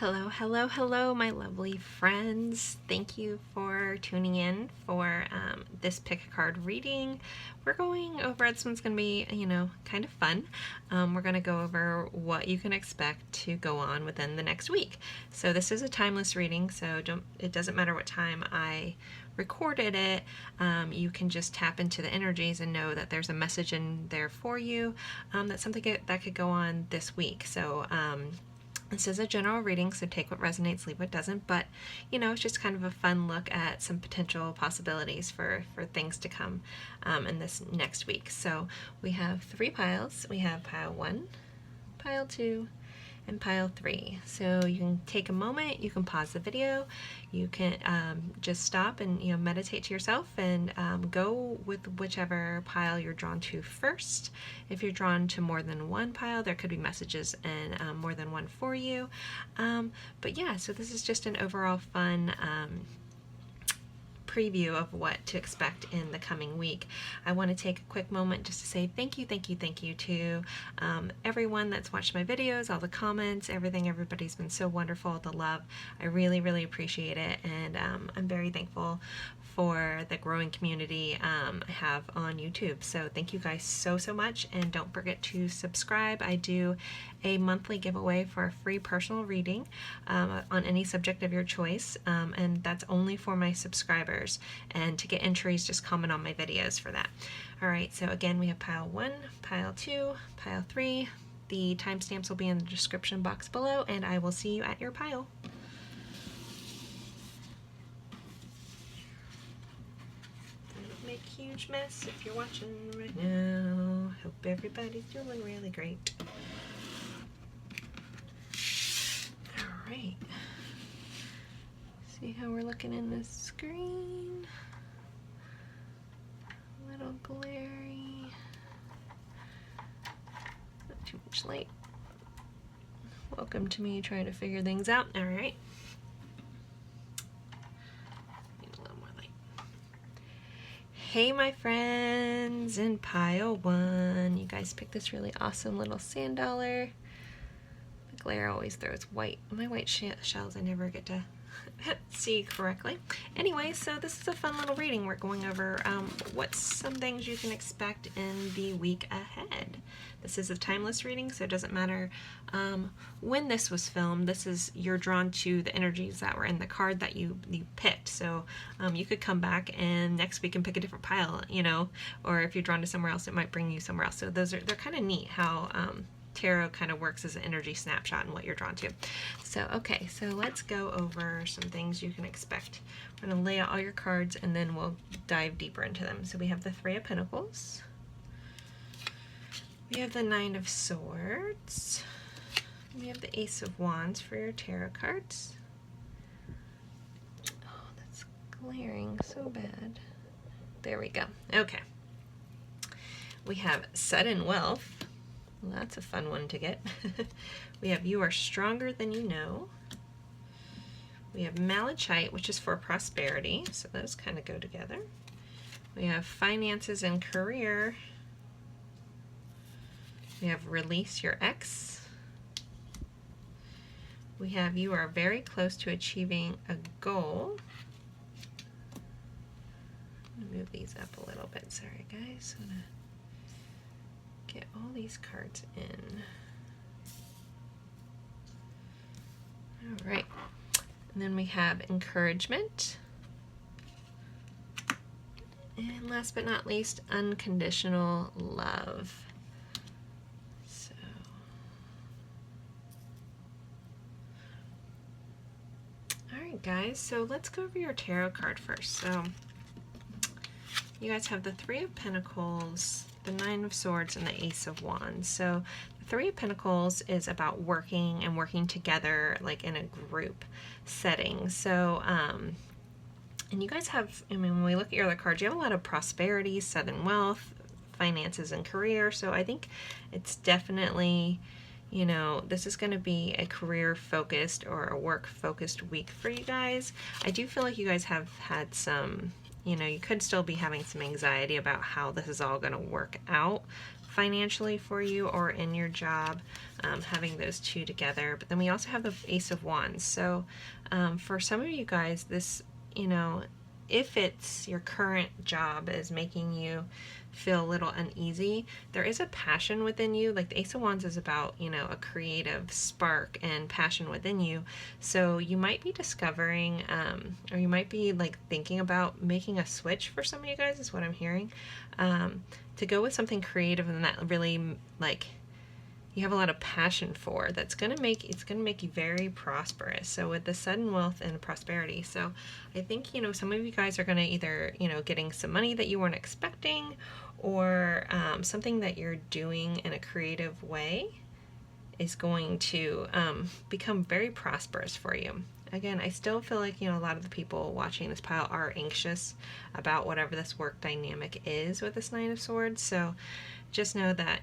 Hello, hello, hello, my lovely friends. Thank you for tuning in for this pick a card reading. We're going over, this one's going to be, kind of fun. We're going to go over what you can expect to go on within the next week. So this is a timeless reading, so it doesn't matter what time I recorded it. You can just tap into the energies and know that there's a message in there for you. That's something that could go on this week. So this is a general reading, so take what resonates, leave what doesn't, but it's just kind of a fun look at some potential possibilities for things to come in this next week. So we have 3 piles. We have pile 1, pile 2, and pile 3. So you can take a moment, you can pause the video, you can just stop and meditate to yourself and go with whichever pile you're drawn to first. If you're drawn to more than one pile, there could be messages and more than one for you. But yeah, so this is just an overall fun preview of what to expect in the coming week. I want to take a quick moment just to say thank you to everyone that's watched my videos, all the comments, everything. Everybody's been so wonderful, the love. I really appreciate it, and I'm very thankful for the growing community I have on YouTube. So thank you guys so much, and don't forget to subscribe. I do a monthly giveaway for a free personal reading on any subject of your choice, and that's only for my subscribers. And to get entries, just comment on my videos for that. All right, so again, we have pile 1, pile 2, pile 3. The timestamps will be in the description box below, and I will see you at your pile. Make a huge mess if you're watching right now. Hope everybody's doing really great. All right. See how we're looking in this screen? A little glary. Not too much light. Welcome to me trying to figure things out. All right. Hey my friends in pile 1, you guys picked this really awesome little sand dollar. The glare always throws my white shells I never get to see correctly. Anyway, so this is a fun little reading. We're going over what's some things you can expect in the week ahead. This is a timeless reading, so it doesn't matter when this was filmed. You're drawn to the energies that were in the card that you picked. So you could come back and next week and pick a different pile, or if you're drawn to somewhere else, it might bring you somewhere else. So they're kind of neat how tarot kind of works as an energy snapshot and what you're drawn to. So okay, so let's go over some things you can expect. We're going to lay out all your cards and then we'll dive deeper into them. So we have the 3 of Pentacles. We have the 9 of Swords. We have the Ace of Wands for your tarot cards. Oh, that's glaring so bad. There we go. Okay. We have Sudden Wealth. Well, that's a fun one to get. We have You Are Stronger Than You Know. We have Malachite, which is for prosperity, so those kind of go together. We have Finances and Career. We have Release Your Ex. We have You Are Very Close to Achieving a Goal. I'm going to move these up a little bit. Sorry, guys. I'm going to get all these cards in. All right. And then we have Encouragement. And last but not least, Unconditional Love. So, all right, guys. So let's go over your tarot card first. So you guys have the 3 of Pentacles, the 9 of Swords, and the Ace of Wands. So the 3 of Pentacles is about working together, like in a group setting. So and you guys have, when we look at your other cards, you have a lot of prosperity, sudden wealth, finances, and career. So I think it's definitely, this is going to be a career-focused or a work-focused week for you guys. I do feel like you guys have had some, you could still be having some anxiety about how this is all going to work out financially for you or in your job, having those two together. But then we also have the Ace of Wands. So for some of you guys, this, if it's your current job is making you feel a little uneasy, there is a passion within you. Like the Ace of Wands is about, a creative spark and passion within you. So you might be discovering, or you might be like thinking about making a switch for some of you guys, is what I'm hearing, to go with something creative and that really like you have a lot of passion for, that's going to make you very prosperous. So with the sudden wealth and prosperity, so I think some of you guys are going to either getting some money that you weren't expecting, or something that you're doing in a creative way is going to become very prosperous for you. Again, I still feel like a lot of the people watching this pile are anxious about whatever this work dynamic is with this Nine of Swords. So just know that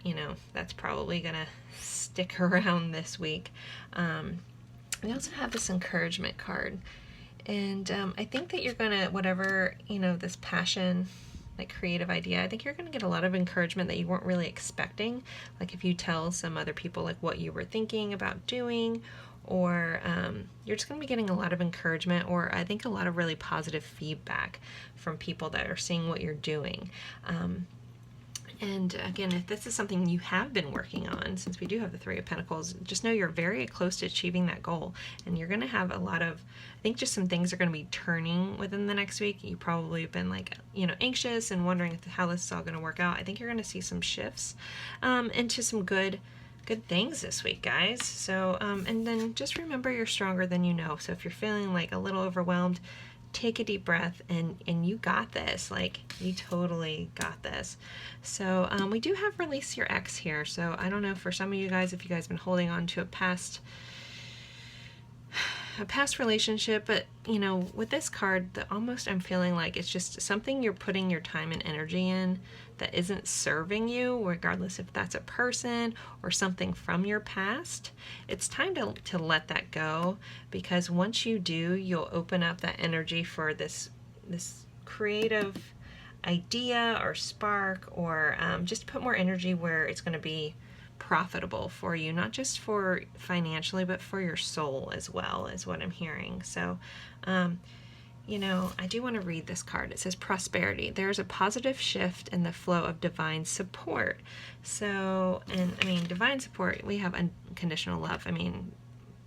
that's probably gonna stick around this week. We also have this encouragement card, and I think that you're gonna, whatever this passion, like creative idea, I think you're gonna get a lot of encouragement that you weren't really expecting. Like if you tell some other people like what you were thinking about doing, or you're just going to be getting a lot of encouragement, or I think a lot of really positive feedback from people that are seeing what you're doing. And again, if this is something you have been working on, since we do have the Three of Pentacles, just know you're very close to achieving that goal. And you're going to have a lot of, I think just some things are going to be turning within the next week. You probably have been like, anxious and wondering how this is all going to work out. I think you're going to see some shifts into some good things this week, guys. So, and then just remember you're stronger than you know. So if you're feeling like a little overwhelmed, take a deep breath and you got this. Like, you totally got this. So we do have Release Your Ex here. So I don't know, for some of you guys, if you guys have been holding on to a past relationship, but with this card, almost I'm feeling like it's just something you're putting your time and energy in that isn't serving you, regardless if that's a person or something from your past. It's time to let that go, because once you do, you'll open up that energy for this creative idea or spark, or just put more energy where it's going to be profitable for you, not just for financially, but for your soul as well, is what I'm hearing. So I do want to read this card. It says prosperity. There's a positive shift in the flow of divine support. So, and divine support, we have unconditional love.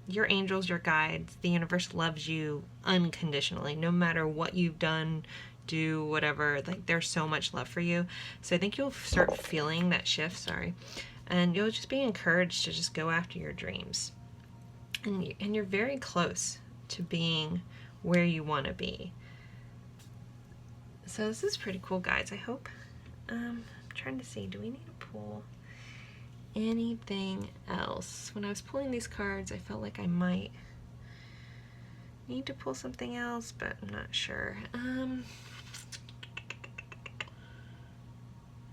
Your angels, your guides, the universe loves you unconditionally, no matter what you've done, do, whatever. Like, there's so much love for you. So I think you'll start feeling that shift, and you'll just be encouraged to just go after your dreams. And you're very close to being where you want to be. So this is pretty cool, guys. I hope, I'm trying to see, do we need to pull anything else? When I was pulling these cards, I felt like I might need to pull something else, but I'm not sure.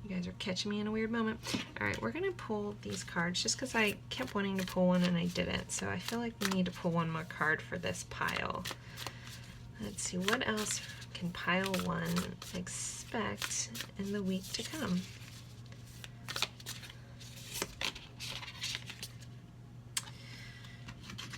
You guys are catching me in a weird moment. All right, we're going to pull these cards just because I kept wanting to pull one and I didn't. So I feel like we need to pull one more card for this pile. Let's see, what else can pile one expect in the week to come?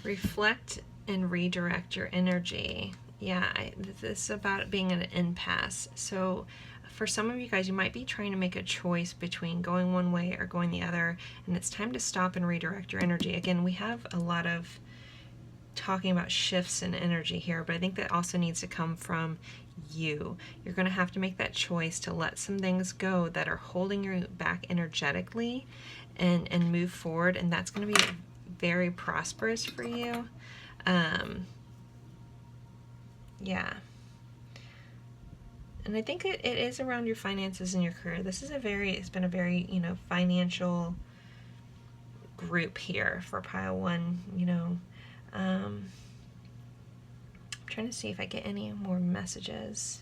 Reflect and redirect your energy. Yeah, this is about it being an impasse. So for some of you guys, you might be trying to make a choice between going one way or going the other, and it's time to stop and redirect your energy. Again, we have a lot of talking about shifts in energy here, but I think that also needs to come from you. You're going to have to make that choice to let some things go that are holding you back energetically and move forward, and that's going to be very prosperous for you. Yeah. And I think it is around your finances and your career. This is it's been a very, financial group here for pile one, I'm trying to see if I get any more messages.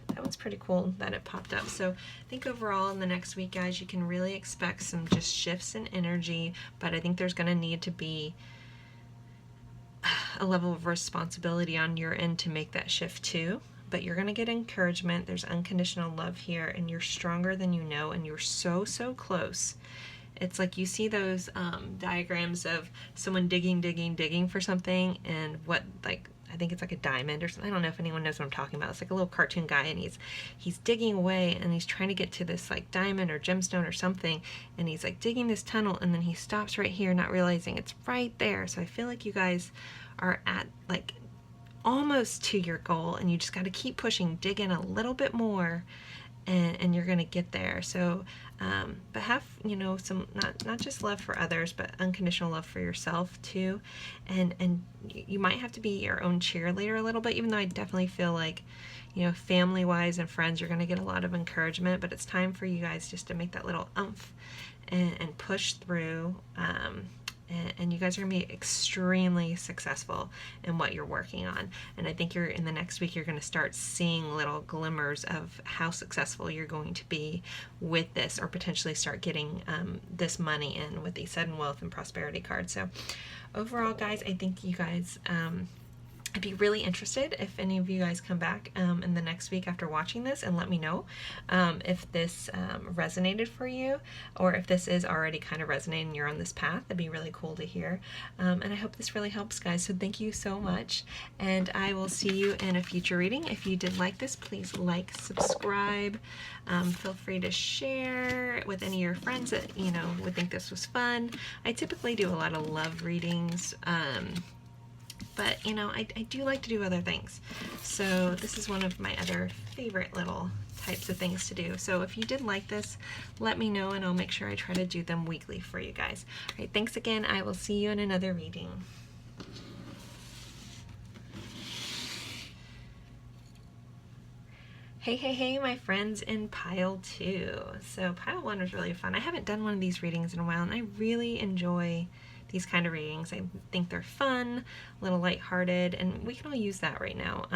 That one's pretty cool that it popped up. So I think overall in the next week, guys, you can really expect some just shifts in energy, but I think there's going to need to be a level of responsibility on your end to make that shift too. but you're going to get encouragement. There's unconditional love here, and you're stronger than you know, and you're so, so close. It's like you see those diagrams of someone digging for something, and what, like, I think it's like a diamond or something. I don't know if anyone knows what I'm talking about. It's like a little cartoon guy, and he's digging away, and he's trying to get to this like diamond or gemstone or something, and he's like digging this tunnel, and then he stops right here, not realizing it's right there. So I feel like you guys are at like almost to your goal, and you just got to keep pushing, dig in a little bit more, and you're gonna get there. So but have, you know, some not just love for others, but unconditional love for yourself too. And you might have to be your own cheerleader a little bit, even though I definitely feel like, you know, family wise and friends, you're gonna get a lot of encouragement, but it's time for you guys just to make that little oomph and push through. And you guys are going to be extremely successful in what you're working on. And I think in the next week, you're going to start seeing little glimmers of how successful you're going to be with this, or potentially start getting this money in with the sudden wealth and prosperity card. So overall, guys, I think you guys, I'd be really interested if any of you guys come back in the next week after watching this and let me know if this resonated for you, or if this is already kind of resonating and you're on this path. That'd be really cool to hear. And I hope this really helps, guys. So thank you so much, and I will see you in a future reading. If you did like this, please like, subscribe. Feel free to share with any of your friends that, you know, would think this was fun. I typically do a lot of love readings. But, you know, I do like to do other things. So this is one of my other favorite little types of things to do. So if you did like this, let me know, and I'll make sure I try to do them weekly for you guys. All right, thanks again. I will see you in another reading. Hey, my friends in pile 2. So pile 1 was really fun. I haven't done one of these readings in a while, and I really enjoy these kind of readings. I think they're fun, a little lighthearted, and we can all use that right now.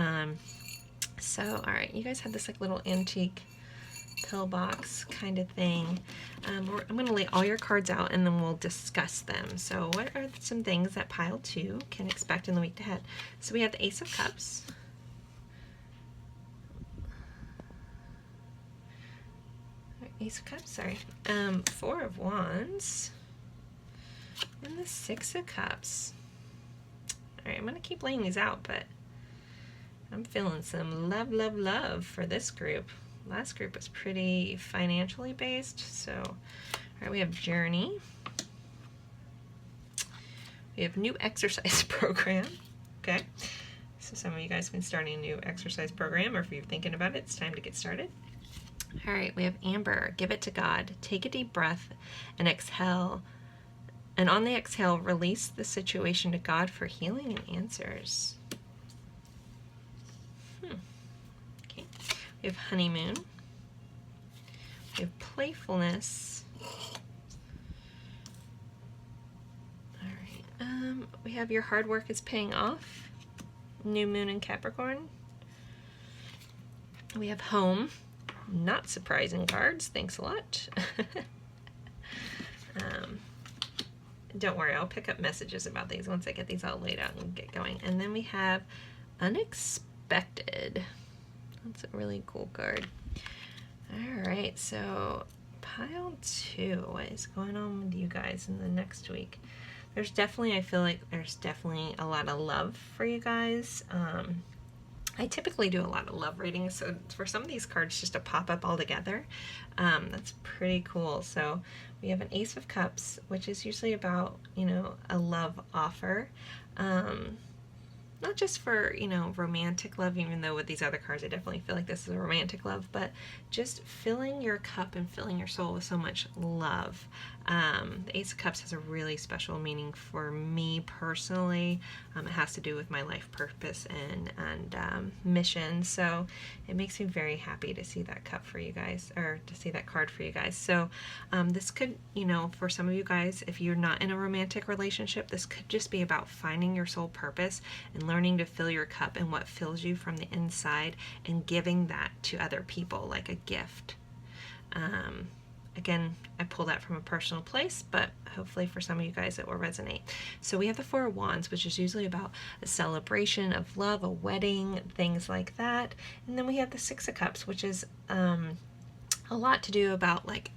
So, all right, you guys have this like little antique pill box kind of thing. I'm going to lay all your cards out, and then we'll discuss them. So what are some things that pile 2 can expect in the week ahead? So we have the Ace of Cups. Ace of Cups, sorry. 4 of Wands. And the 6 of Cups. Alright, I'm going to keep laying these out, but I'm feeling some love for this group. Last group was pretty financially based, so alright, we have Journey. We have new exercise program. Okay, so some of you guys have been starting a new exercise program, or if you're thinking about it, it's time to get started. Alright, we have Amber. Give it to God. Take a deep breath and exhale. And on the exhale, release the situation to God for healing and answers. Okay. We have Honeymoon. We have Playfulness. All right. We have Your Hard Work is Paying Off. New Moon in Capricorn. We have Home. Not surprising cards. Thanks a lot. Don't worry, I'll pick up messages about these once I get these all laid out and get going. And then we have Unexpected. That's a really cool card. Alright, so pile 2. What is going on with you guys in the next week? There's definitely, I feel like there's definitely a lot of love for you guys. I typically do a lot of love readings, so for some of these cards just to pop up all together, that's pretty cool. So we have an Ace of Cups, which is usually about, you know, a love offer. Not just for, you know, romantic love, even though with these other cards I definitely feel like this is a romantic love, but just filling your cup and filling your soul with so much love. The Ace of Cups has a really special meaning for me personally. It has to do with my life purpose and mission, so it makes me very happy to see that cup for you guys, or to see that card for you guys. So this could, you know, for some of you guys, if you're not in a romantic relationship, this could just be about finding your soul purpose and learning to fill your cup and what fills you from the inside, and giving that to other people like a gift. again, I pull that from a personal place, but hopefully for some of you guys it will resonate. So we have the Four of Wands, which is usually about a celebration of love, a wedding, things like that. And then we have the Six of Cups, which is a lot to do about like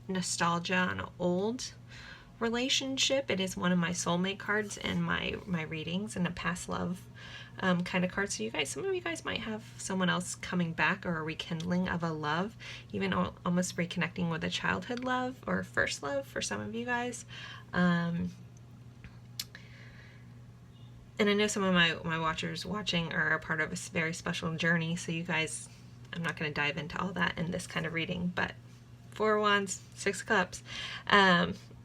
nostalgia on an old relationship. It is one of my soulmate cards in my readings, and a past love kind of card. So you guys, some of you guys might have someone else coming back, or a rekindling of a love, even almost reconnecting with a childhood love or first love for some of you guys. And I know some of my watchers watching are a part of a very special journey, so you guys, I'm not going to dive into all that in this kind of reading, but Four of Wands, Six of Cups.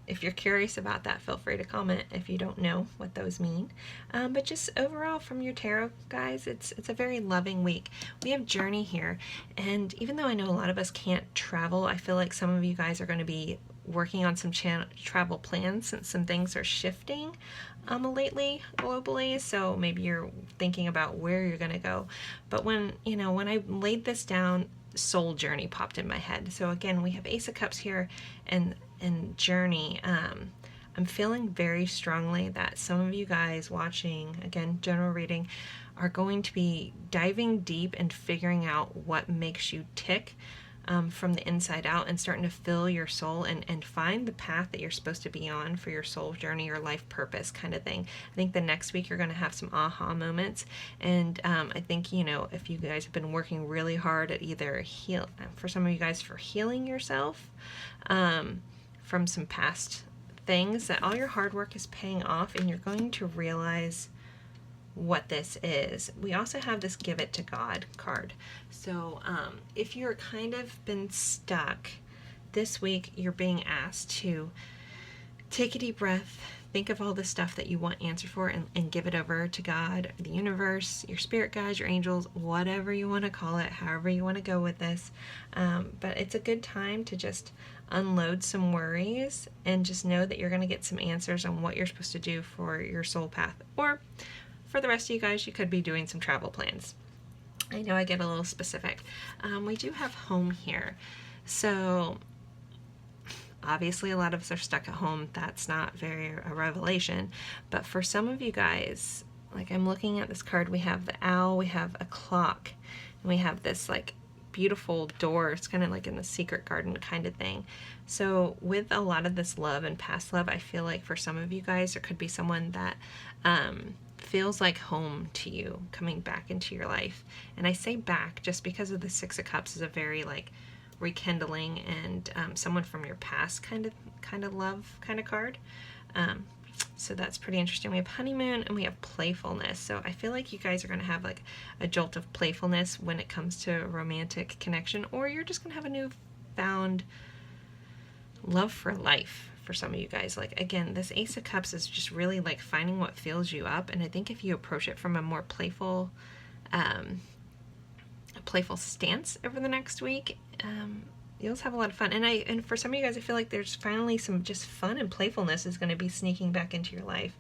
If you're curious about that, feel free to comment if you don't know what those mean. But just overall from your tarot, guys, it's a very loving week. We have Journey here, and even though I know a lot of us can't travel, I feel like some of you guys are going to be working on some travel plans since some things are shifting lately globally. So maybe you're thinking about where you're going to go. But when I laid this down, soul journey popped in my head. So again, we have Ace of Cups here and journey. I'm feeling very strongly that some of you guys watching, again, general reading, are going to be diving deep and figuring out what makes you tick from the inside out, and starting to fill your soul and find the path that you're supposed to be on for your soul journey, your life purpose kind of thing. I think the next week you're going to have some aha moments, and I think, if you guys have been working really hard at either for some of you guys for healing yourself from some past things, that all your hard work is paying off, and you're going to realize what this is. We also have this Give It to God card. So if you're kind of been stuck this week, you're being asked to take a deep breath, think of all the stuff that you want answered for, and give it over to God, the universe, your spirit guides, your angels, whatever you want to call it, however you want to go with this. But it's a good time to just unload some worries and just know that you're going to get some answers on what you're supposed to do for your soul path. Or for the rest of you guys, you could be doing some travel plans. I know I get a little specific. We do have home here. So obviously a lot of us are stuck at home. That's not very a revelation. But for some of you guys, like I'm looking at this card, we have the owl, we have a clock, and we have this like beautiful door. It's kind of like in the secret garden kind of thing. So with a lot of this love and past love, I feel like for some of you guys, there could be someone that feels like home to you coming back into your life. And I say back just because of the Six of Cups is a very like rekindling and someone from your past kind of love kind of card. So that's pretty interesting. We have honeymoon and we have playfulness. So I feel like you guys are going to have like a jolt of playfulness when it comes to a romantic connection, or you're just going to have a newfound love for life for some of you guys. Like again, this Ace of Cups is just really like finding what fills you up. And I think if you approach it from a more playful stance over the next week, you'll just have a lot of fun. And for some of you guys, I feel like there's finally some just fun and playfulness is going to be sneaking back into your life.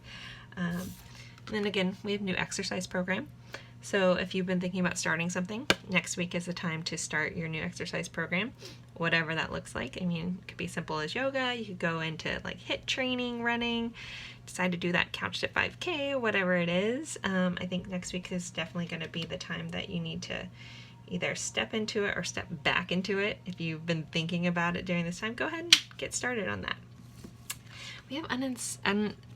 And then again, we have a new exercise program. So if you've been thinking about starting something, next week is the time to start your new exercise program, whatever that looks like. I mean, it could be simple as yoga. You could go into like HIIT training, running, decide to do that couch to 5K, whatever it is. I think next week is definitely going to be the time that you need to either step into it or step back into it. If you've been thinking about it during this time, go ahead and get started on that. We have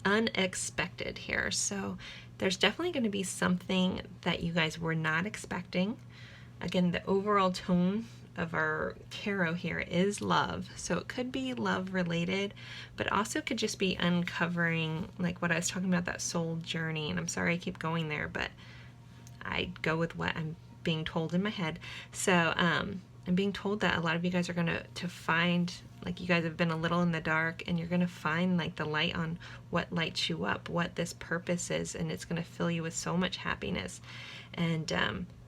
unexpected here. So there's definitely going to be something that you guys were not expecting. Again, the overall tone of our tarot here is love. So it could be love related, but also could just be uncovering like what I was talking about, that soul journey. And I'm sorry I keep going there, but I go with what I'm being told in my head. So I'm being told that a lot of you guys are going to find, like you guys have been a little in the dark, and you're going to find like the light on what lights you up, what this purpose is, and it's going to fill you with so much happiness. And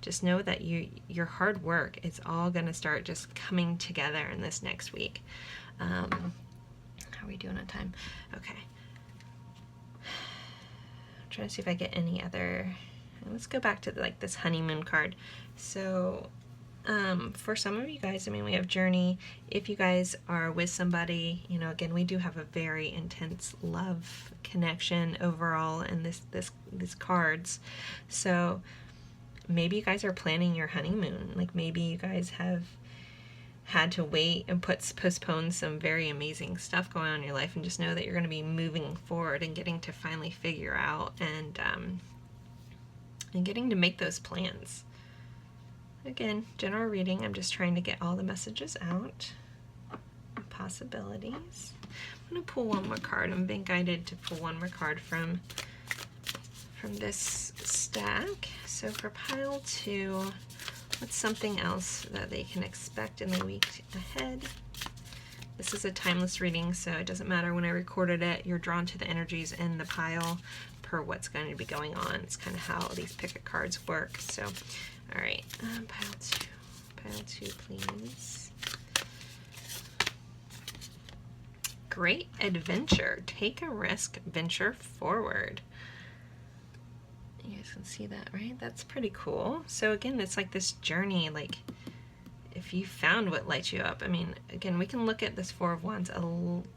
just know that your hard work is all going to start just coming together in this next week. How are we doing on time? Okay. I'm trying to see if I get any other. Let's go back to like this honeymoon card. So For some of you guys, I mean, we have journey. If you guys are with somebody, you know, again, we do have a very intense love connection overall in these cards. So maybe you guys are planning your honeymoon. Like maybe you guys have had to wait and postpone some very amazing stuff going on in your life, and just know that you're going to be moving forward and getting to finally figure out and getting to make those plans. Again, general reading. I'm just trying to get all the messages out. Possibilities. I'm going to pull one more card. I'm being guided to pull one more card from this stack. So for pile 2, what's something else that they can expect in the week ahead? This is a timeless reading, so it doesn't matter when I recorded it. You're drawn to the energies in the pile per what's going to be going on. It's kind of how these picket cards work. So, all right, pile 2, please. Great adventure. Take a risk, venture forward. You guys can see that, right? That's pretty cool. So again, it's like this journey, like if you found what lights you up. I mean, again, we can look at this Four of Wands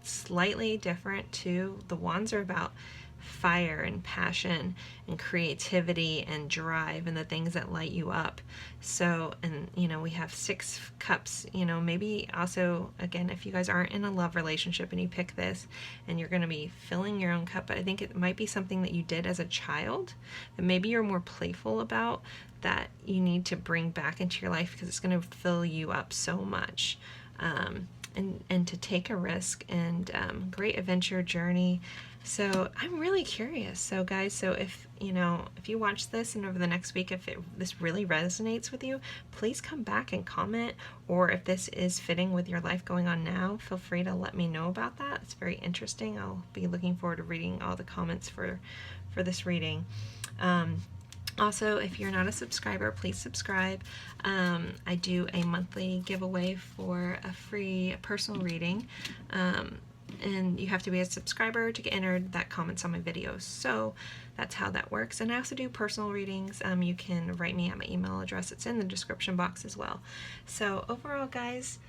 slightly different too. The wands are about fire and passion and creativity and drive and the things that light you up. So, and you know, we have 6 cups, you know, maybe also, again, if you guys aren't in a love relationship and you pick this and you're going to be filling your own cup, but I think it might be something that you did as a child that maybe you're more playful about, that you need to bring back into your life because it's going to fill you up so much. And to take a risk and great adventure journey. So I'm really curious. So guys, so if you watch this and over the next week, if this really resonates with you, please come back and comment. Or if this is fitting with your life going on now, feel free to let me know about that. It's very interesting. I'll be looking forward to reading all the comments for this reading. Also, if you're not a subscriber, please subscribe. I do a monthly giveaway for a free personal reading. And you have to be a subscriber to get entered that comments on my videos. So that's how that works. And I also do personal readings. You can write me at my email address. It's in the description box as well. So overall, guys,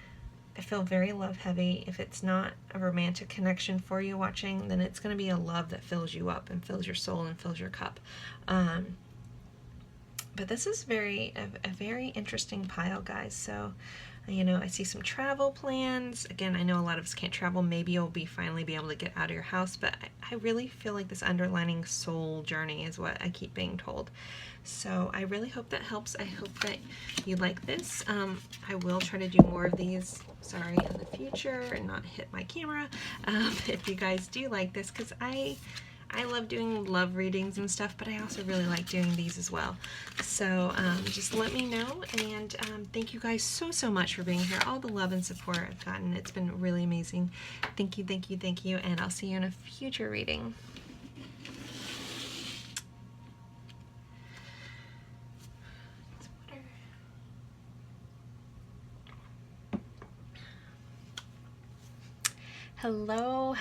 I feel very love heavy. If it's not a romantic connection for you watching, then it's going to be a love that fills you up and fills your soul and fills your cup. But this is a very interesting pile, guys. So, I see some travel plans. Again, I know a lot of us can't travel. Maybe you'll finally be able to get out of your house, but I really feel like this underlining soul journey is what I keep being told. So I really hope that helps. I hope that you like this. I will try to do more of these, in the future and not hit my camera. If you guys do like this, because I love doing love readings and stuff, but I also really like doing these as well. So just let me know, and thank you guys so much for being here. All the love and support I've gotten, it's been really amazing. Thank you, and I'll see you in a future reading. Hello,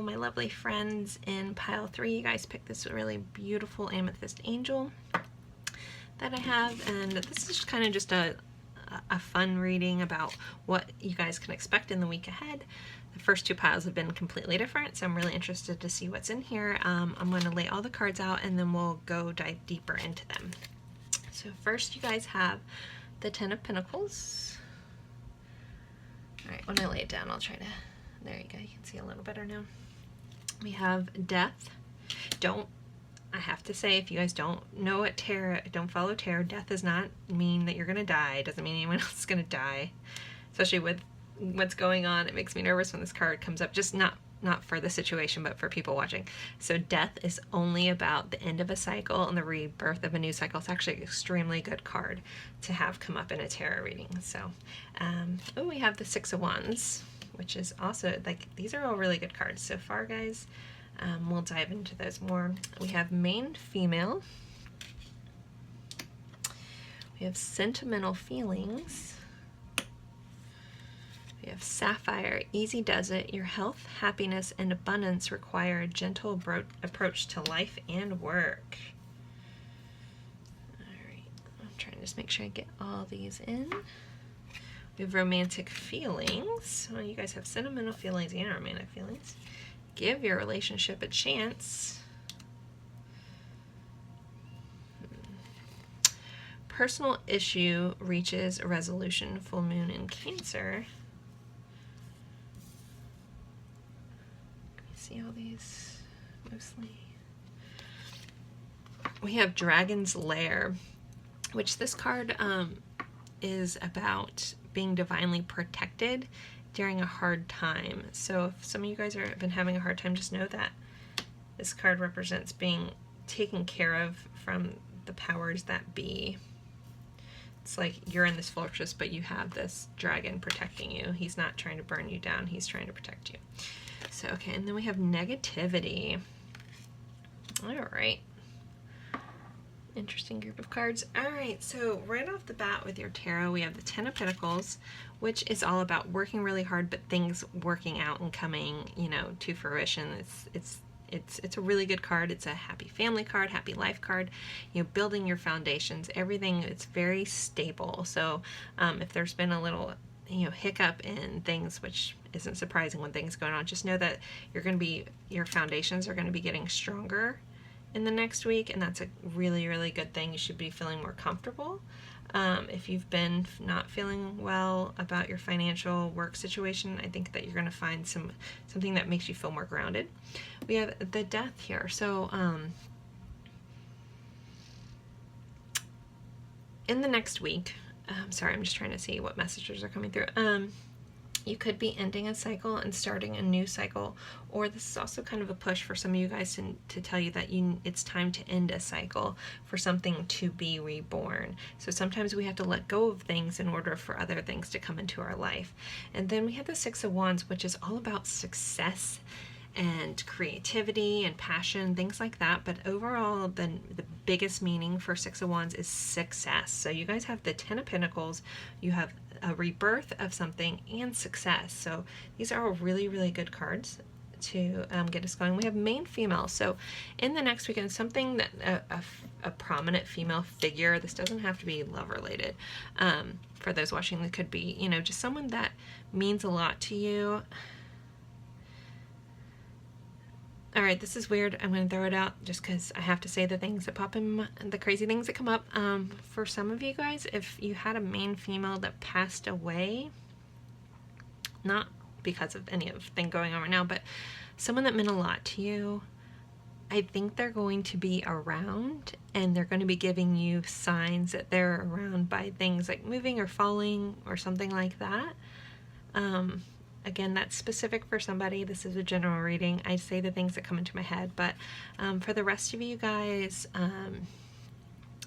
my lovely friends in pile 3. You guys picked this really beautiful amethyst angel that I have, and this is kind of just a fun reading about what you guys can expect in the week ahead. The first 2 piles have been completely different, so I'm really interested to see what's in here. I'm going to lay all the cards out, and then we'll dive deeper into them. So first, you guys have the 10 of Pentacles. All right, when I lay it down, I'll try to... There you go, you can see a little better now. We have death. I have to say, if you guys don't know what tarot, don't follow tarot, death does not mean that you're going to die. It doesn't mean anyone else is going to die. Especially with what's going on, it makes me nervous when this card comes up. Just not for the situation, but for people watching. So death is only about the end of a cycle and the rebirth of a new cycle. It's actually an extremely good card to have come up in a tarot reading. So, we have the 6 of Wands, which is also, these are all really good cards so far, guys. We'll dive into those more. We have main female. We have sentimental feelings. We have sapphire, easy does it. Your health, happiness, and abundance require a gentle approach to life and work. All right, I'm trying just make sure I get all these in. We have romantic feelings. Well, you guys have sentimental feelings and romantic feelings. Give your relationship a chance. Personal issue reaches a resolution. Full moon in Cancer. Let me see all these mostly. We have Dragon's Lair, which this card is about being divinely protected during a hard time. So if some of you guys have been having a hard time, just know that this card represents being taken care of from the powers that be. It's like you're in this fortress, but you have this dragon protecting you. He's not trying to burn you down. He's trying to protect you. So, okay, and then we have negativity. All right. Interesting group of cards. All right, so right off the bat with your tarot, we have the Ten of Pentacles, which is all about working really hard, but things working out and coming, you know, to fruition. It's a really good card. It's a happy family card, happy life card. You know, building your foundations, everything. It's very stable. So if there's been a little, you know, hiccup in things, which isn't surprising when things going on, just know that your foundations are going to be getting stronger in the next week, and that's a really, really good thing. You should be feeling more comfortable. If you've been not feeling well about your financial work situation, I think that you're going to find something that makes you feel more grounded. We have the Death here. So in the next week, sorry, I'm just trying to see what messages are coming through. You could be ending a cycle and starting a new cycle, or this is also kind of a push for some of you guys to tell you that it's time to end a cycle for something to be reborn. So sometimes we have to let go of things in order for other things to come into our life. And then we have the Six of Wands, which is all about success and creativity and passion, things like that. But overall, the biggest meaning for Six of Wands is success. So you guys have the Ten of Pentacles, you have a rebirth of something, and success. So these are all really, really good cards to get us going. We have main female. So in the next weekend, something that a prominent female figure, this doesn't have to be love related, for those watching, it could be, you know, just someone that means a lot to you. All right, this is weird. I'm going to throw it out just because I have to say the things that pop in, the crazy things that come up. For some of you guys, if you had a main female that passed away, not because of anything going on right now, but someone that meant a lot to you, I think they're going to be around, and they're going to be giving you signs that they're around by things like moving or falling or something like that. Again, that's specific for somebody. This is a general reading. I say the things that come into my head, but for the rest of you guys,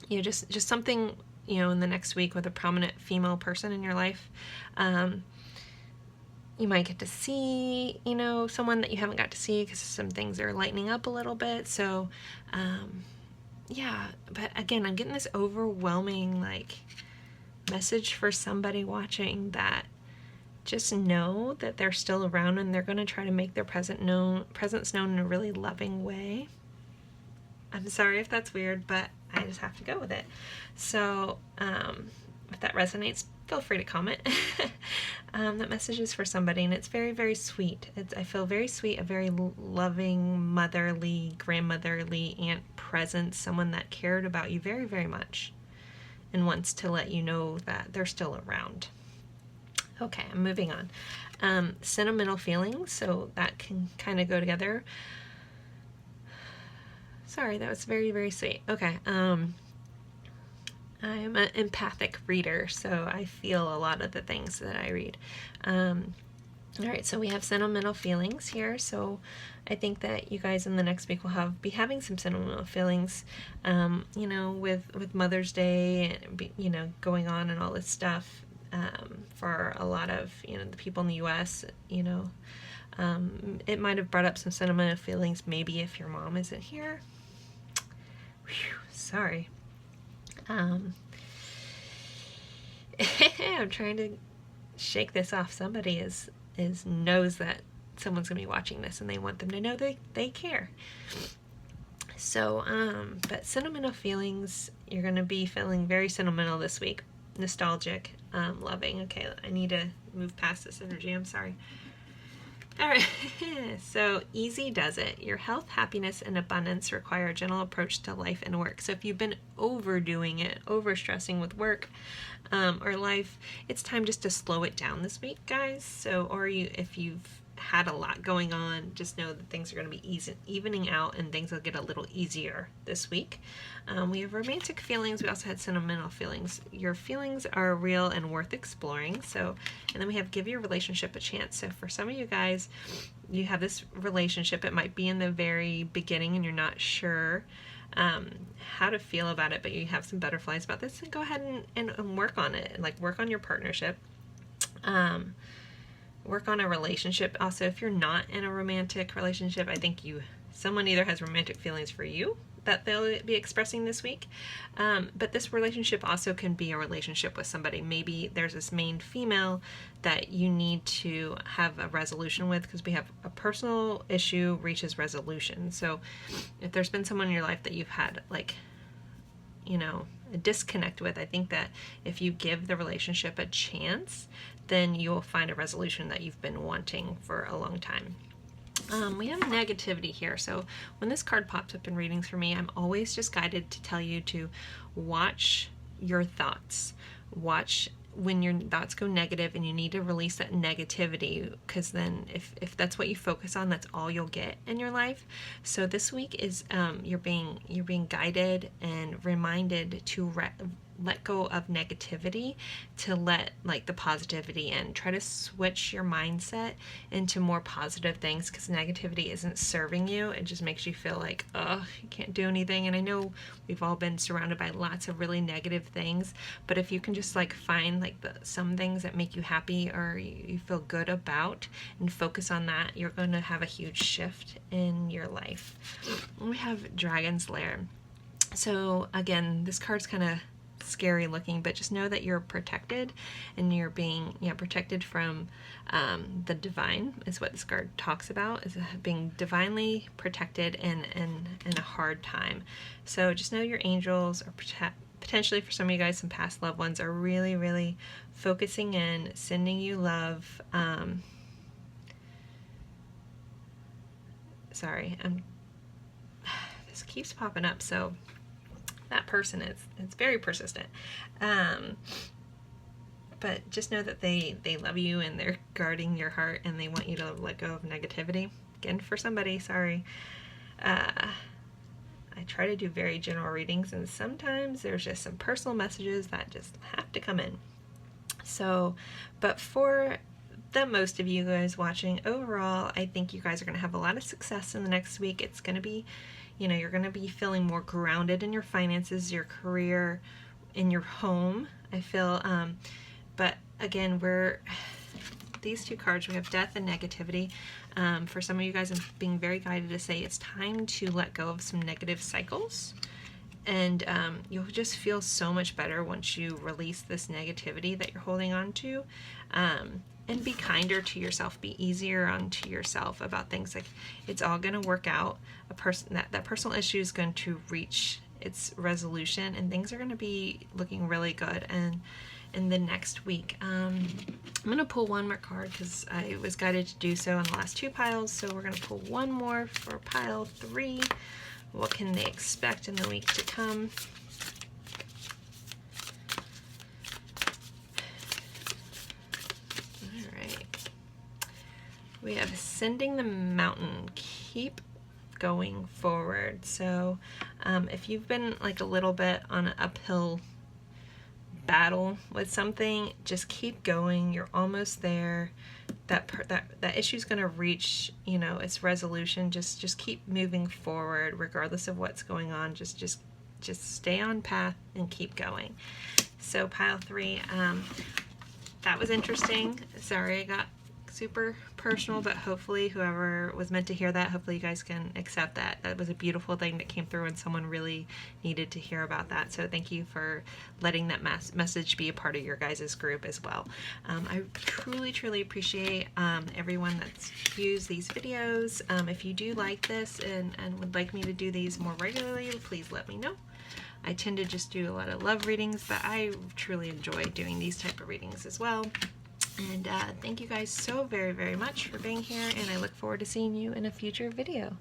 you know, just something, you know, in the next week with a prominent female person in your life. You might get to see, you know, someone that you haven't got to see because some things are lightening up a little bit. So, yeah, but again, I'm getting this overwhelming, like, message for somebody watching that just know that they're still around, and they're going to try to make their presence known in a really loving way. I'm sorry if that's weird, but I just have to go with it. So if that resonates, feel free to comment. That message is for somebody, and it's very, very sweet. I feel very sweet, a very loving, motherly, grandmotherly aunt presence, someone that cared about you very, very much and wants to let you know that they're still around. Okay, I'm moving on. Sentimental feelings, so that can kind of go together. Sorry, that was very, very sweet. Okay, I'm an empathic reader, so I feel a lot of the things that I read. All right, so we have sentimental feelings here, so I think that you guys in the next week will be having some sentimental feelings, you know, with Mother's Day, and, you know, going on and all this stuff. For a lot of, you know, the people in the U.S., you know, it might have brought up some sentimental feelings, maybe if your mom isn't here. Whew, sorry. I'm trying to shake this off. Somebody knows that someone's going to be watching this, and they want them to know they care. So, but sentimental feelings, you're going to be feeling very sentimental this week. Nostalgic, loving. Okay, I need to move past this energy. I'm sorry. All right, so easy does it. Your health, happiness, and abundance require a gentle approach to life and work. So if you've been overdoing it, overstressing with work or life, it's time just to slow it down this week, guys. So, if you've had a lot going on, just know that things are going to be evening out and things will get a little easier this week. We have romantic feelings. We also had sentimental feelings. Your feelings are real and worth exploring. So, and then we have give your relationship a chance. So for some of you guys, you have this relationship. It might be in the very beginning and you're not sure how to feel about it, but you have some butterflies about this, and go ahead and work on it. Like, work on your partnership. Work on a relationship. Also, if you're not in a romantic relationship, I think someone either has romantic feelings for you that they'll be expressing this week. But this relationship also can be a relationship with somebody. Maybe there's this main female that you need to have a resolution with, because we have a personal issue reaches resolution. So if there's been someone in your life that you've had, like, a disconnect with, I think that if you give the relationship a chance, then you will find a resolution that you've been wanting for a long time. We have negativity here. So when this card pops up in readings for me, I'm always just guided to tell you to watch your thoughts. Watch when your thoughts go negative and you need to release that negativity, because then if that's what you focus on, that's all you'll get in your life. So this week is you're being guided and reminded to let go of negativity, to let like the positivity in. Try to switch your mindset into more positive things, because negativity isn't serving you. It just makes you feel like, oh, you can't do anything. And I know we've all been surrounded by lots of really negative things, but if you can just like find like some things that make you happy or you feel good about and focus on that, you're going to have a huge shift in your life. We have Dragon's Lair. So again, this card's kind of scary looking, but just know that you're protected, and you're being protected from the divine, is what this card talks about, is being divinely protected in a hard time. So just know your angels are potentially, for some of you guys, some past loved ones are really, really focusing in, sending you love. Sorry, this keeps popping up, so that person it's very persistent. But just know that they love you and they're guarding your heart, and they want you to let go of negativity. Again, for somebody, sorry. I try to do very general readings, and sometimes there's just some personal messages that just have to come in. So, but for the most of you guys watching, overall, I think you guys are going to have a lot of success in the next week. It's going to be, you're going to be feeling more grounded in your finances, your career, in your home, I feel. But again, these two cards, we have death and negativity. For some of you guys, I'm being very guided to say it's time to let go of some negative cycles. And you'll just feel so much better once you release this negativity that you're holding on to. And be kinder to yourself, be easier onto yourself about things. Like, it's all going to work out. That personal issue is going to reach its resolution, and things are going to be looking really good. And in the next week, I'm going to pull one more card because I was guided to do so on the last two piles. So we're going to pull one more for pile 3. What can they expect in the week to come? We have Ascending the Mountain. Keep going forward. So if you've been like a little bit on an uphill battle with something, just keep going. You're almost there. That issue's going to reach, its resolution. Just keep moving forward regardless of what's going on. Just stay on path and keep going. So pile 3, that was interesting. Sorry, I got super personal, but hopefully whoever was meant to hear that, hopefully you guys can accept that. That was a beautiful thing that came through and someone really needed to hear about that. So thank you for letting that message be a part of your guys' group as well. I truly appreciate everyone that's used these videos. If you do like this and would like me to do these more regularly, please let me know. I tend to just do a lot of love readings, but I truly enjoy doing these type of readings as well. And thank you guys so very much for being here, and I look forward to seeing you in a future video.